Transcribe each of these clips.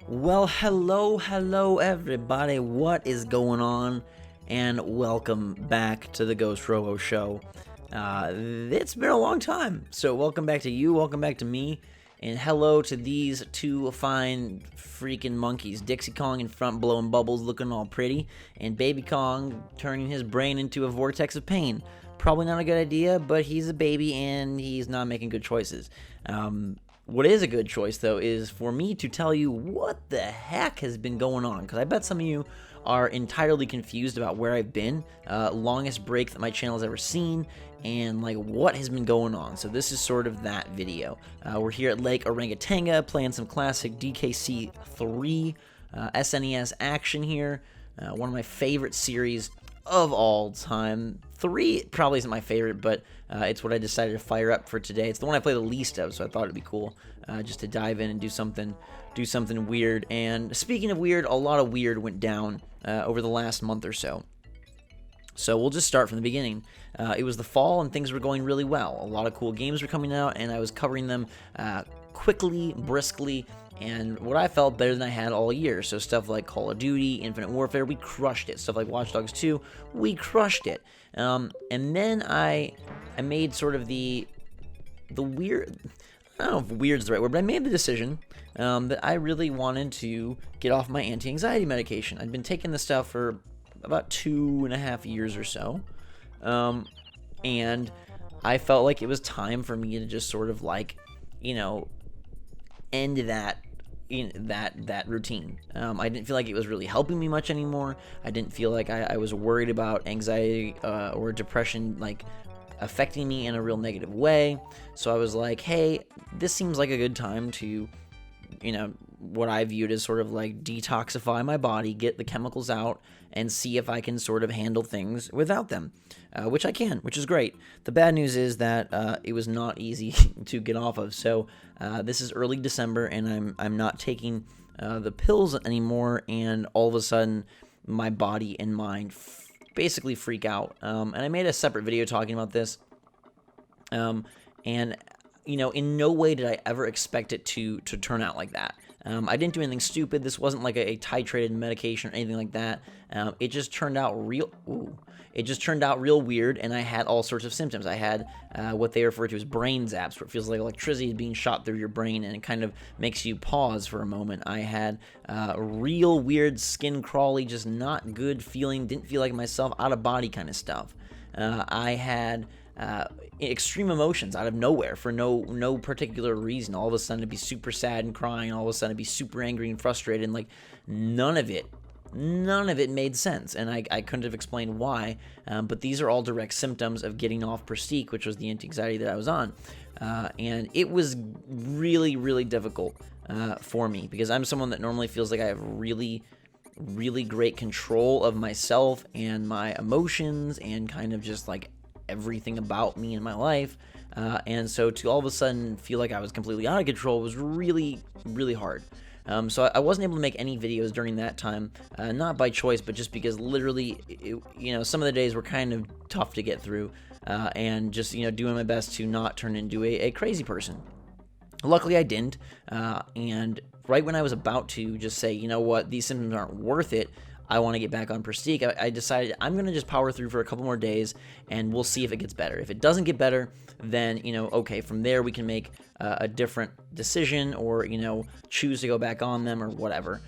Well, hello, everybody. What is going on? And welcome back to the Ghostrobo show. It's been a long time, so welcome back to you, welcome back to me, and hello to these two fine freaking monkeys. Dixie Kong in front blowing bubbles, looking all pretty, and Baby Kong turning his brain into a vortex of pain. Probably not a good idea, but he's a baby and he's not making good choices. What is a good choice, though, is for me to tell you what the heck has been going on, because I bet some of you are entirely confused about where I've been, longest break that my channel has ever seen, and like what has been going on. So this is sort of that video. We're here at Lake Orangatanga playing some classic DKC 3 SNES action here. One of my favorite series of all time. 3 probably isn't my favorite, but it's what I decided to fire up for today. It's the one I play the least of, so I thought it'd be cool just to dive in and do something weird. And speaking of weird, a lot of weird went down over the last month or so. So we'll just start from the beginning. It was the fall and things were going really well. A lot of cool games were coming out, and I was covering them quickly, briskly, and what I felt better than I had all year. So stuff like Call of Duty, Infinite Warfare, we crushed it. Stuff like Watch Dogs 2, we crushed it. And then I made sort of the weird, I don't know if weird's the right word, but I made the decision that I really wanted to get off my anti-anxiety medication. I'd been taking this stuff for about 2.5 years or so, and I felt like it was time for me to just sort of like, end that routine. I didn't feel like it was really helping me much anymore. I didn't feel like I was worried about anxiety or depression like affecting me in a real negative way. So I was like, hey, this seems like a good time to, what I viewed as sort of like detoxify my body, get the chemicals out, and see if I can sort of handle things without them, which I can, which is great. The bad news is that it was not easy to get off of. So this is early December, and I'm not taking the pills anymore, and all of a sudden my body and mind basically freak out. And I made a separate video talking about this, and in no way did I ever expect it to turn out like that. I didn't do anything stupid. This wasn't like a titrated medication or anything like that. It just turned out real weird, and I had all sorts of symptoms. I had what they refer to as brain zaps, where it feels like electricity is being shot through your brain, and it kind of makes you pause for a moment. I had real weird skin crawly, just not good feeling, didn't feel like myself, out of body kind of stuff. I had extreme emotions out of nowhere for no particular reason. All of a sudden, to be super sad and crying. All of a sudden, to be super angry and frustrated. And like none of it made sense, and I couldn't have explained why. But these are all direct symptoms of getting off Prestique, which was the anti-anxiety that I was on, and it was really, really difficult for me because I'm someone that normally feels like I have really great control of myself and my emotions and kind of just like everything about me in my life, and so to all of a sudden feel like I was completely out of control was really, really hard. So I wasn't able to make any videos during that time, not by choice, but just because literally, some of the days were kind of tough to get through, and just, doing my best to not turn into a crazy person. Luckily, I didn't, and right when I was about to just say, you know what, these symptoms aren't worth it, I want to get back on Prestique, I decided I'm going to just power through for a couple more days, and we'll see if it gets better. If it doesn't get better, then, okay, from there we can make a different decision or, choose to go back on them or whatever.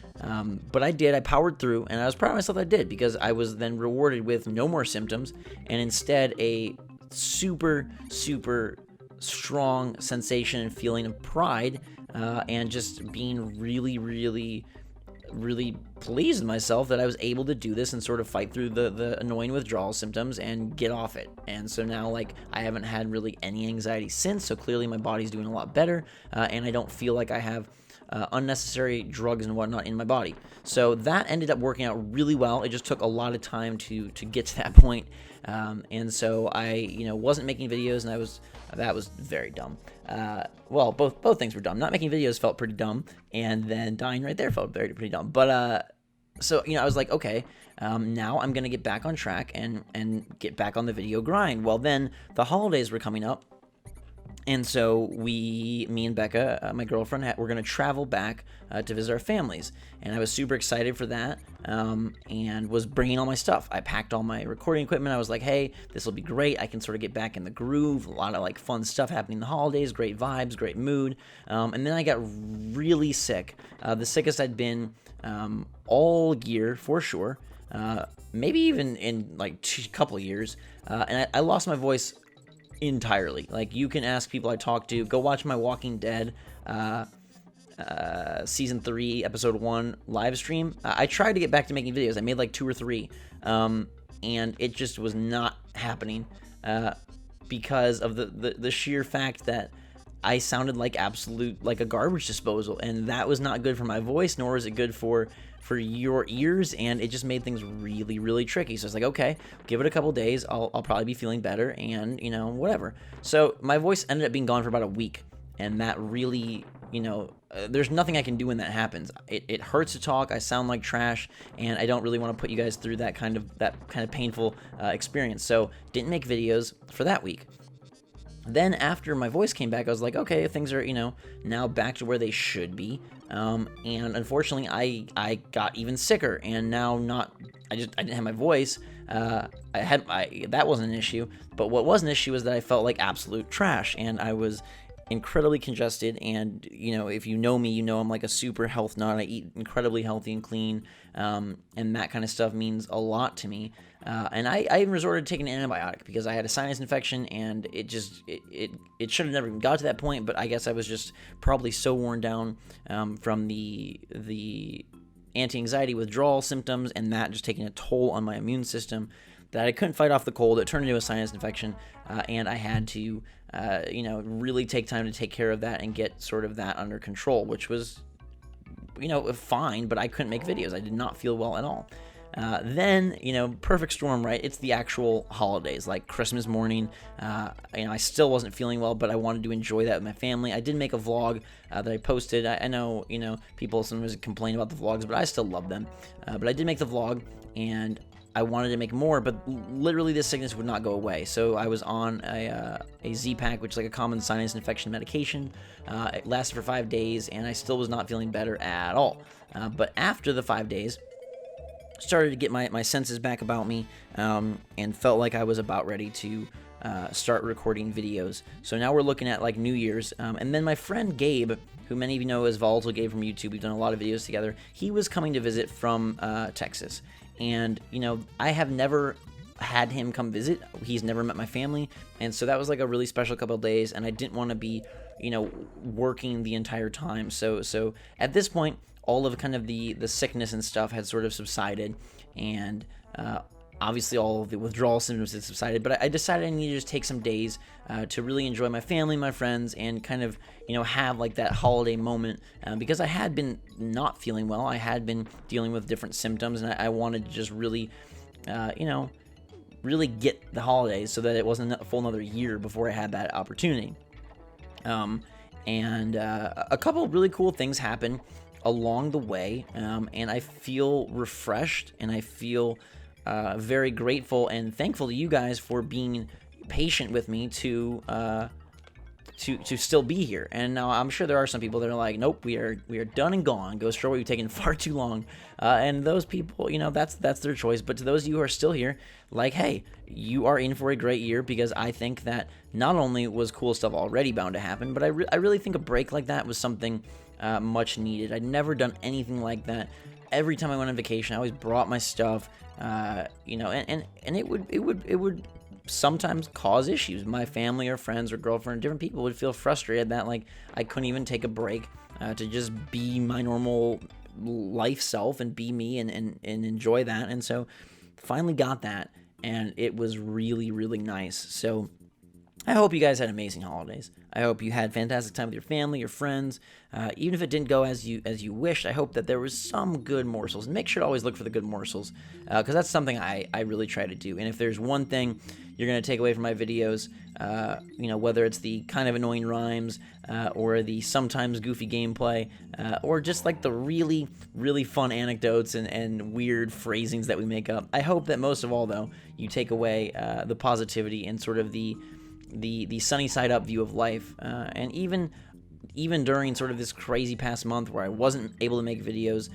But I did. I powered through, and I was proud of myself I did, because I was then rewarded with no more symptoms, and instead a super, super strong sensation and feeling of pride, and just being really, really pleased with myself that I was able to do this and sort of fight through the annoying withdrawal symptoms and get off it. And so now, like, I haven't had really any anxiety since, so clearly my body's doing a lot better, and I don't feel like I have unnecessary drugs and whatnot in my body. So that ended up working out really well. It just took a lot of time to get to that point, and so I wasn't making videos, and that was very dumb. Well, both things were dumb. Not making videos felt pretty dumb, and then dying right there felt pretty dumb. But so I was like, okay, now I'm gonna get back on track and get back on the video grind. Well, then the holidays were coming up, And so me and Becca, my girlfriend, were going to travel back to visit our families. And I was super excited for that, and was bringing all my stuff. I packed all my recording equipment. I was like, hey, this will be great. I can sort of get back in the groove. A lot of like fun stuff happening in the holidays, great vibes, great mood. And then I got really sick. The sickest I'd been all year for sure. Maybe even in like a couple of years. And I lost my voice entirely. Like, you can ask people I talk to. Go watch my Walking Dead season 3 episode 1 live stream. I tried to get back to making videos. I made like 2 or 3, and it just was not happening because of the sheer fact that I sounded like a garbage disposal, and that was not good for my voice, nor was it good for your ears, and it just made things really, really tricky. So it's like, okay, give it a couple days, I'll probably be feeling better, and whatever. So my voice ended up being gone for about a week, and that really, there's nothing I can do when that happens. It hurts to talk. I sound like trash, and I don't really want to put you guys through that kind of painful experience. So didn't make videos for that week. Then after my voice came back, I was like, okay, things are, now back to where they should be. And unfortunately, I got even sicker, and now I didn't have my voice. That wasn't an issue, but what was an issue was that I felt like absolute trash, and I was incredibly congested. And if you know me, I'm like a super health nut. I eat incredibly healthy and clean, and that kind of stuff means a lot to me. And I even resorted to taking an antibiotic because I had a sinus infection, and it should have never even got to that point. But I guess I was just probably so worn down from the anti-anxiety withdrawal symptoms, and that just taking a toll on my immune system, that I couldn't fight off the cold. It turned into a sinus infection, and I had to really take time to take care of that and get sort of that under control, which was fine, but I couldn't make videos. I did not feel well at all. Then, perfect storm, right? It's the actual holidays, like Christmas morning. I still wasn't feeling well, but I wanted to enjoy that with my family. I did make a vlog that I posted. I know, people sometimes complain about the vlogs, but I still love them. But I did make the vlog, and I wanted to make more, but literally this sickness would not go away. So I was on a Z-Pak, which is like a common sinus infection medication. It lasted for 5 days, and I still was not feeling better at all. But after the 5 days, started to get my senses back about me, and felt like I was about ready to start recording videos. So now we're looking at like New Year's, and then my friend Gabe, who many of you know as Volatile Gabe from YouTube, we've done a lot of videos together, he was coming to visit from Texas. And, I have never had him come visit. He's never met my family. And so that was like a really special couple of days, and I didn't want to be, working the entire time. So at this point, all of kind of the sickness and stuff had sort of subsided, and obviously all of the withdrawal symptoms had subsided, but I decided I needed to just take some days to really enjoy my family, my friends, and kind of, have like that holiday moment, because I had been not feeling well. I had been dealing with different symptoms, and I wanted to just really, really get the holidays so that it wasn't a full another year before I had that opportunity. And a couple of really cool things happened along the way, and I feel refreshed, and I feel very grateful and thankful to you guys for being patient with me to still be here. And now I'm sure there are some people that are like, nope, we are done and gone. Ghostrobo, you've taken far too long. And those people, that's their choice. But to those of you who are still here, like, hey, you are in for a great year, because I think that not only was cool stuff already bound to happen, but I really think a break like that was something much needed. I'd never done anything like that. Every time I went on vacation, I always brought my stuff, and it would sometimes cause issues. My family or friends or girlfriend, different people would feel frustrated that like I couldn't even take a break to just be my normal life self and be me and enjoy that. And so finally got that, and it was really, really nice. So I hope you guys had amazing holidays. I hope you had fantastic time with your family, your friends. Even if it didn't go as you wished, I hope that there was some good morsels. And make sure to always look for the good morsels, because that's something I really try to do. And if there's one thing you're going to take away from my videos, whether it's the kind of annoying rhymes, or the sometimes goofy gameplay, or just like the really, really fun anecdotes and weird phrasings that we make up, I hope that most of all, though, you take away the positivity and sort of the the sunny side up view of life. And even during sort of this crazy past month where I wasn't able to make videos,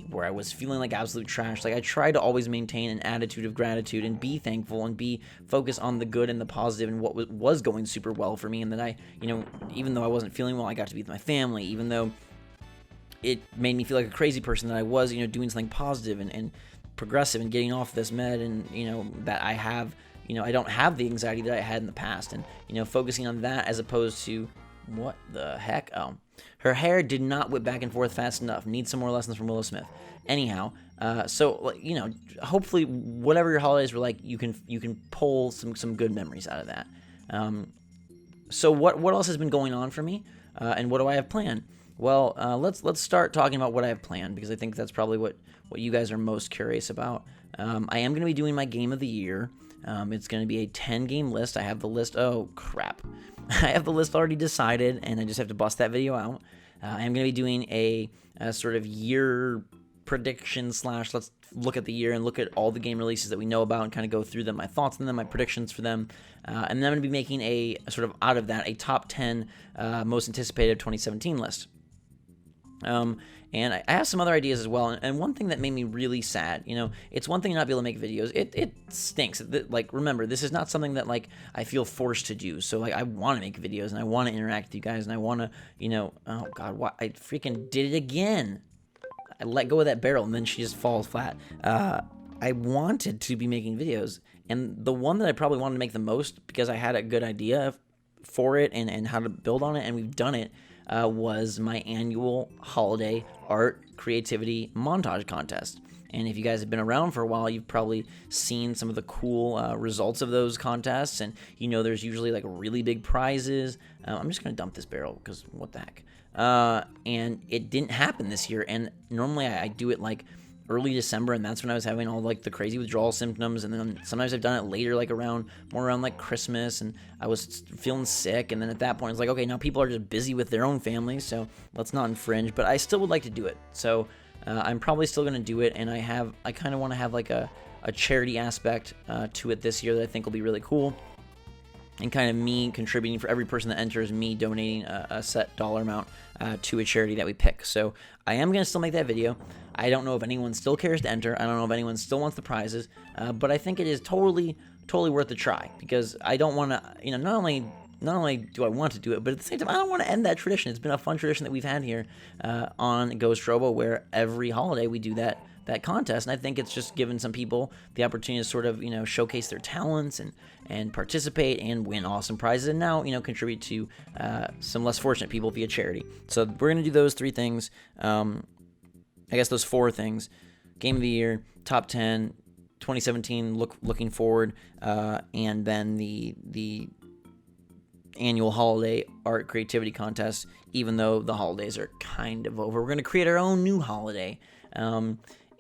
where I was feeling like absolute trash, like I try to always maintain an attitude of gratitude and be thankful and be focused on the good and the positive and what was going super well for me. And that I, even though I wasn't feeling well, I got to be with my family, even though it made me feel like a crazy person, that I was, doing something positive and progressive and getting off this med, and, that I have, I don't have the anxiety that I had in the past, and, focusing on that as opposed to, what the heck? Oh, her hair did not whip back and forth fast enough. Need some more lessons from Willow Smith. Anyhow, so hopefully whatever your holidays were like, you can pull some good memories out of that. So what else has been going on for me, and what do I have planned? Well, let's start talking about what I have planned, because I think that's probably what you guys are most curious about. I am going to be doing my game of the year. It's going to be a 10-game list. I have the list. Oh, crap. I have the list already decided, and I just have to bust that video out. I am going to be doing a sort of year prediction / let's look at the year and look at all the game releases that we know about and kind of go through them, my thoughts on them, my predictions for them. And then I'm going to be making a sort of out of that, a top 10 most anticipated 2017 list. And I have some other ideas as well. And one thing that made me really sad, it's one thing not be able to make videos. It stinks. Like, remember, this is not something that, like, I feel forced to do. So, like, I want to make videos and I want to interact with you guys and I want to, oh God, what? I freaking did it again. I let go of that barrel and then she just falls flat. I wanted to be making videos, and the one that I probably wanted to make the most, because I had a good idea for it and how to build on it, and we've done it, was my annual holiday art creativity montage contest. And if you guys have been around for a while, you've probably seen some of the cool results of those contests. And there's usually like really big prizes. I'm just gonna dump this barrel because what the heck. And it didn't happen this year. And normally I do it like early December, and that's when I was having all like the crazy withdrawal symptoms. And then sometimes I've done it later, like more around like Christmas, and I was feeling sick. And then at that point it's like, okay, now people are just busy with their own families, so let's not infringe. But I still would like to do it, so I'm probably still gonna do it. And I kind of want to have like a charity aspect to it this year that I think will be really cool, and kind of me contributing for every person that enters, me donating a set dollar amount to a charity that we pick. So I am going to still make that video. I don't know if anyone still cares to enter. I don't know if anyone still wants the prizes, but I think it is totally worth a try, because I don't want to, not only do I want to do it, but at the same time, I don't want to end that tradition. It's been a fun tradition that we've had here on Ghostrobo, where every holiday we do that contest, and I think it's just given some people the opportunity to sort of showcase their talents and participate and win awesome prizes, and now contribute to some less fortunate people via charity. So we're gonna do those 3 things, I guess those 4 things: game of the year, top 10, 2017 looking forward, and then the annual holiday art creativity contest. Even though the holidays are kind of over, we're gonna create our own new holiday.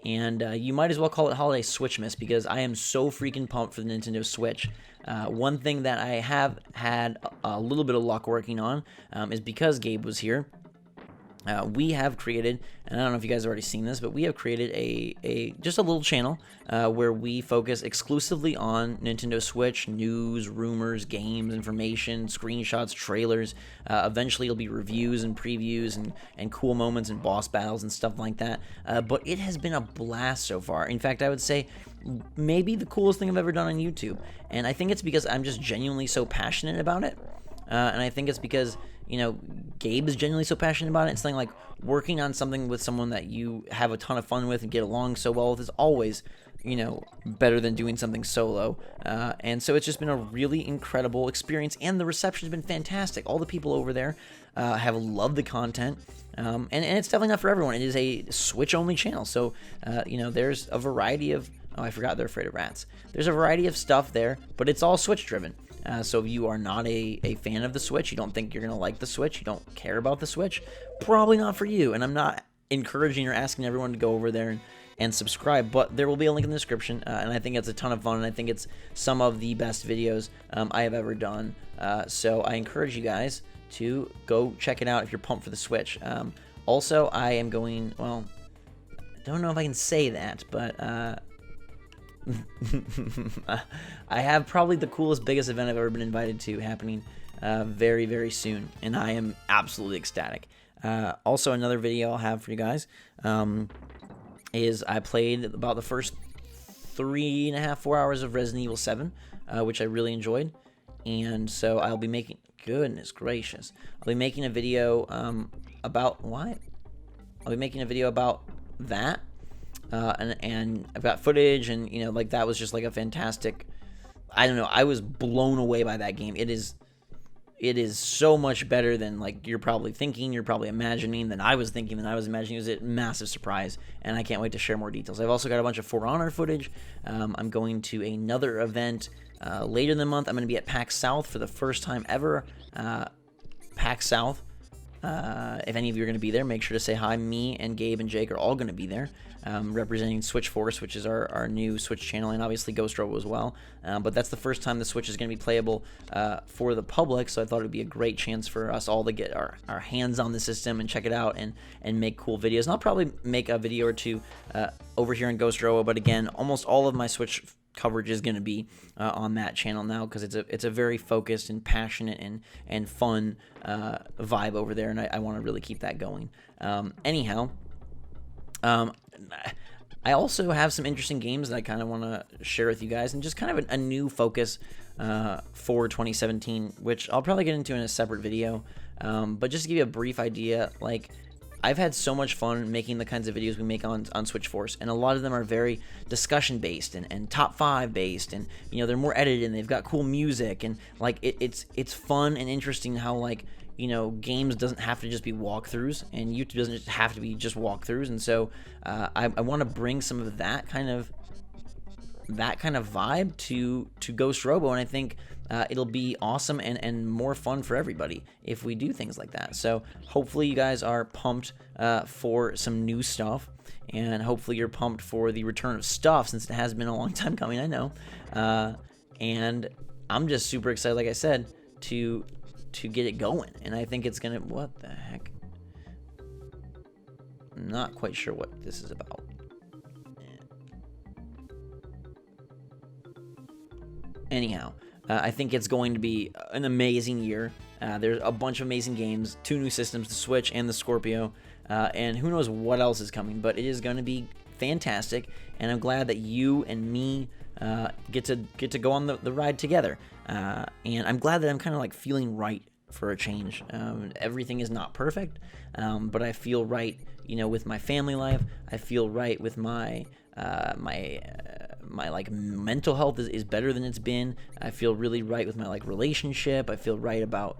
And you might as well call it Holiday Switchmas, because I am so freaking pumped for the Nintendo Switch. One thing that I have had a little bit of luck working on is because Gabe was here. We have created, and I don't know if you guys have already seen this, but we have created just a little channel where we focus exclusively on Nintendo Switch news, rumors, games, information, screenshots, trailers. Eventually it'll be reviews and previews and cool moments and boss battles and stuff like that. But it has been a blast so far. In fact, I would say maybe the coolest thing I've ever done on YouTube. And I think it's because I'm just genuinely so passionate about it. And I think it's because Gabe is genuinely so passionate about it. It's something like working on something with someone that you have a ton of fun with and get along so well with is always, better than doing something solo. And so it's just been a really incredible experience, and the reception has been fantastic. All the people over there have loved the content, and it's definitely not for everyone. It is a Switch-only channel, so, there's a variety of... Oh, I forgot they're afraid of rats. There's a variety of stuff there, but it's all Switch-driven. So if you are not a fan of the Switch, you don't think you're going to like the Switch, you don't care about the Switch, probably not for you. And I'm not encouraging or asking everyone to go over there and subscribe, but there will be a link in the description, and I think it's a ton of fun, and I think it's some of the best videos I have ever done. So I encourage you guys to go check it out if you're pumped for the Switch. Also, I am going, well, I don't know if I can say that, but I have probably the coolest, biggest event I've ever been invited to happening very, very soon, and I am absolutely ecstatic. Also, another video I'll have for you guys is I played about the first 3.5, 4 hours of Resident Evil 7, which I really enjoyed, and so I'll be making, goodness gracious, I'll be making a video about, what? I'll be making a video about that, and I've got footage, and, you know, like, that was just, like, a fantastic, I don't know, I was blown away by that game. It is so much better than, like, you're probably thinking, you're probably imagining, than I was thinking, than I was imagining. It was a massive surprise, and I can't wait to share more details. I've also got a bunch of For Honor footage. I'm going to another event later in the month. I'm going to be at PAX South for the first time ever. PAX South. If any of you are going to be there, make sure to say hi. Me and Gabe and Jake are all going to be there, representing Switch Force, which is our new Switch channel, and obviously Ghostrobo as well. But that's the first time the Switch is going to be playable for the public, so I thought it would be a great chance for us all to get our hands on the system and check it out and make cool videos. And I'll probably make a video or two over here in Ghostrobo, but again, almost all of my Switch coverage is going to be on that channel now, because it's a very focused and passionate and fun vibe over there, and I want to really keep that going. Anyhow, I also have some interesting games that I kind of want to share with you guys, and just kind of a new focus for 2017, which I'll probably get into in a separate video. But just to give you a brief idea, like, I've had so much fun making the kinds of videos we make on Switch Force, and a lot of them are very discussion based and top 5 based, and, you know, they're more edited and they've got cool music, and, like, it's fun and interesting how, like, you know, games doesn't have to just be walkthroughs, and YouTube doesn't just have to be just walkthroughs, and so I want to bring some of that kind of vibe to Ghostrobo, and I think it'll be awesome and more fun for everybody if we do things like that. So hopefully you guys are pumped for some new stuff, and hopefully you're pumped for the return of stuff, since it has been a long time coming, I know. And I'm just super excited, like I said, to get it going, and I think it's gonna, what the heck? I'm not quite sure what this is about. Anyhow, I think it's going to be an amazing year. There's a bunch of amazing games, 2 new systems, the Switch and the Scorpio, and who knows what else is coming, but it is going to be fantastic, and I'm glad that you and me get to go on the ride together, and I'm glad that I'm kind of like feeling right for a change. Everything is not perfect, but I feel right, you know, with my family life. I feel right with my like mental health is better than it's been. I feel really right with my like relationship. I feel right about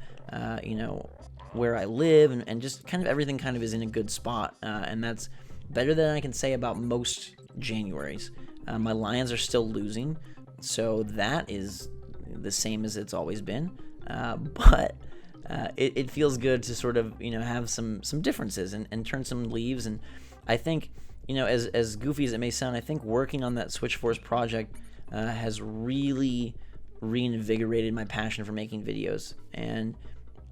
you know, where I live, and just kind of everything kind of is in a good spot, and that's better than I can say about most Januaries. My Lions are still losing, so that is the same as it's always been, but it feels good to sort of, you know, have some differences and turn some leaves. And I think, you know, as goofy as it may sound, I think working on that Switch Force project has really reinvigorated my passion for making videos. And,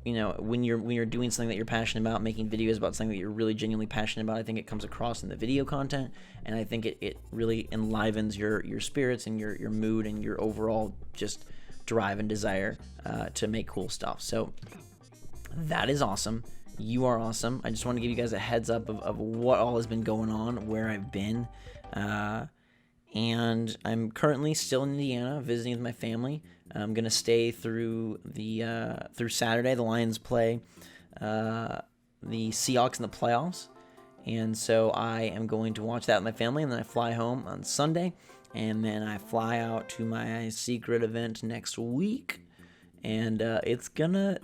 you know, when you're doing something that you're passionate about, making videos about something that you're really genuinely passionate about, I think it comes across in the video content, and I think it really enlivens your spirits and your mood and your overall just drive and desire to make cool stuff. So that is awesome. You are awesome. I just want to give you guys a heads up of what all has been going on, where I've been, and I'm currently still in Indiana visiting with my family. I'm gonna stay through through Saturday. The Lions play the Seahawks in the playoffs, and so I am going to watch that with my family, and then I fly home on Sunday, and then I fly out to my secret event next week, and it's gonna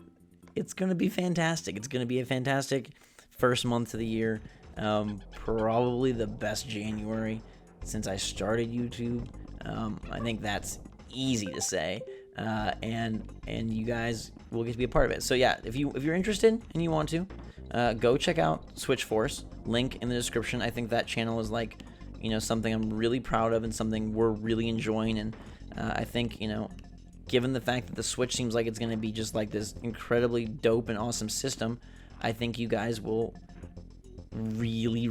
be fantastic. It's gonna be a fantastic first month of the year. Probably the best January since I started YouTube. I think that's easy to say, and you guys will get to be a part of it. So yeah, if you're interested and you want to, go check out Switch Force. Link in the description. I think that channel is like, you know, something I'm really proud of and something we're really enjoying. And I think, you know, given the fact that the Switch seems like it's going to be just like this incredibly dope and awesome system, I think you guys will really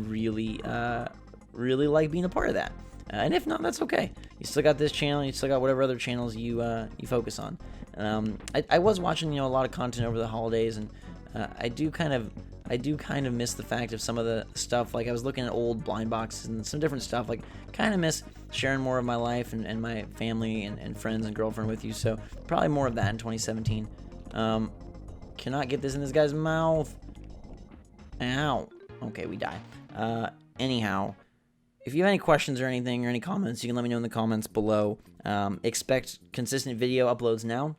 like being a part of that. And if not, that's okay. You still got this channel. You still got whatever other channels you focus on. I was watching a lot of content over the holidays, and I do kind of miss the fact of some of the stuff. Like I was looking at old blind boxes and some different stuff. Like kind of miss sharing more of my life and my family and friends and girlfriend with you. So probably more of that in 2017. Cannot get this in this guy's mouth. Ow. Okay, we die. Anyhow, if you have any questions or anything or any comments, you can let me know in the comments below. Expect consistent video uploads now.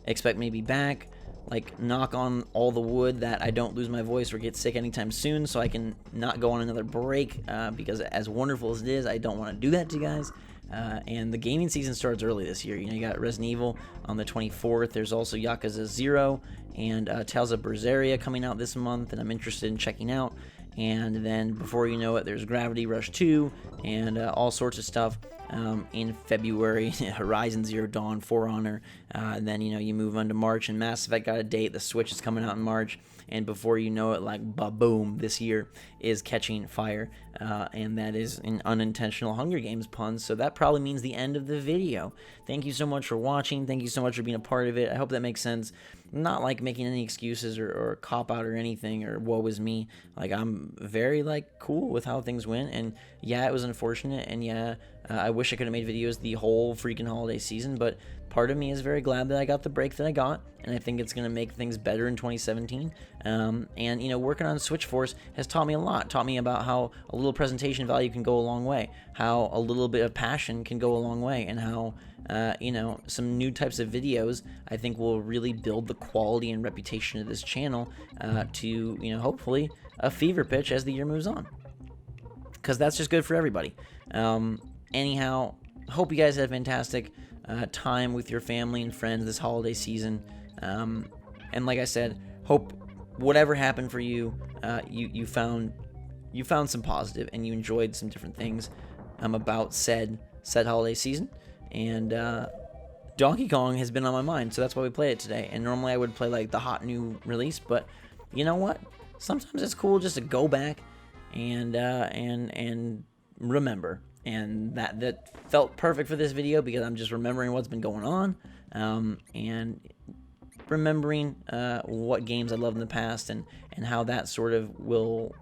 Expect me to be back. Like, knock on all the wood that I don't lose my voice or get sick anytime soon, so I can not go on another break, because as wonderful as it is, I don't want to do that to you guys. And the gaming season starts early this year. You got Resident Evil on the 24th. There's also Yakuza 0 and Tales of Berseria coming out this month, and I'm interested in checking out. And then before you know it, there's Gravity Rush 2 and all sorts of stuff in February. Horizon Zero Dawn, For Honor. And then, you move on to March, and Mass Effect got a date. The Switch is coming out in March. And before you know it, like, ba-boom, this year is catching fire. And that is an unintentional Hunger Games pun. So that probably means the end of the video. Thank you so much for watching. Thank you so much for being a part of it. I hope that makes sense. Not like making any excuses or cop out or anything or woe is me. Like, I'm very, cool with how things went. And yeah, it was unfortunate. And yeah, I wish I could have made videos the whole freaking holiday season. But part of me is very glad that I got the break that I got, and I think it's going to make things better in 2017. And, working on Switch Force has taught me a lot. Taught me about how a little presentation value can go a long way, how a little bit of passion can go a long way, and how, some new types of videos I think will really build the quality and reputation of this channel to, hopefully a fever pitch as the year moves on. Because that's just good for everybody. Anyhow, hope you guys had a fantastic time with your family and friends this holiday season. And like I said, hope whatever happened for you, you found some positive and you enjoyed some different things about said holiday season. And Donkey Kong has been on my mind, so that's why we played it today. And normally I would play the hot new release, but you know what? Sometimes it's cool just to go back and remember. And that felt perfect for this video because I'm just remembering what's been going on, and remembering what games I loved in the past and how that sort of will,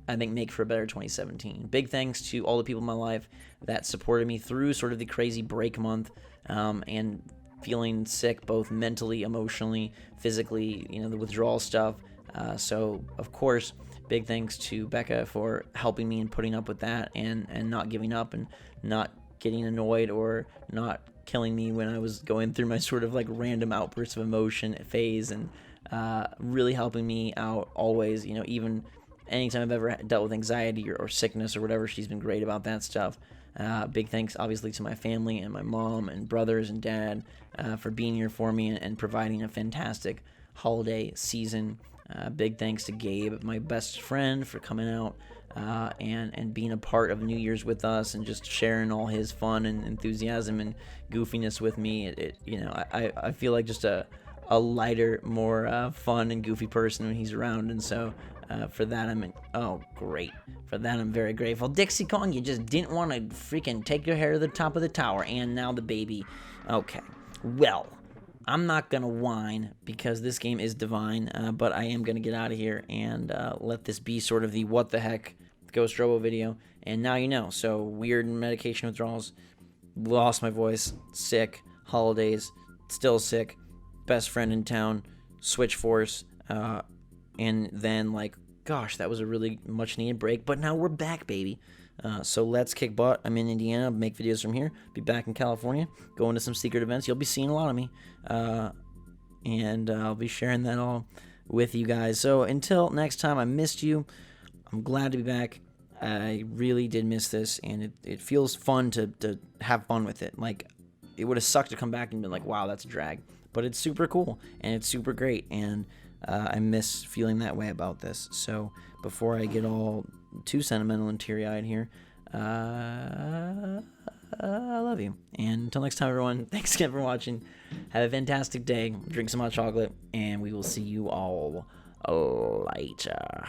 I think, make for a better 2017. Big thanks to all the people in my life that supported me through sort of the crazy break month, and feeling sick both mentally, emotionally, physically, the withdrawal stuff. So, of course, big thanks to Becca for helping me and putting up with that and not giving up and not getting annoyed or not killing me when I was going through my sort of random outbursts of emotion phase, and really helping me out always, even anytime I've ever dealt with anxiety or sickness or whatever. She's been great about that stuff. Big thanks, obviously, to my family and my mom and brothers and dad for being here for me and providing a fantastic holiday season. Big thanks to Gabe, my best friend, for coming out and being a part of New Year's with us and just sharing all his fun and enthusiasm and goofiness with me. I feel like just a lighter, more fun and goofy person when he's around, and so for that For that I'm very grateful. Dixie Kong, you just didn't want to freaking take your hair to the top of the tower, and now the baby. Okay, well, I'm not going to whine because this game is divine, but I am going to get out of here and let this be sort of the what the heck Ghostrobo video. And now you know. So, weird medication withdrawals, lost my voice, sick, holidays, still sick, best friend in town, Switch Force, and then, gosh, that was a really much needed break, but now we're back, baby. So let's kick butt. I'm in Indiana, make videos from here, be back in California, going to some secret events. You'll be seeing a lot of me, and I'll be sharing that all with you guys. So until next time, I missed you. I'm glad to be back. I really did miss this, and it feels fun to have fun with it. It would have sucked to come back and be like, wow, that's a drag. But it's super cool, and it's super great, and I miss feeling that way about this. So before I get all too sentimental and teary-eyed here, I love you. And until next time, everyone, thanks again for watching. Have a fantastic day. Drink some hot chocolate, and we will see you all later.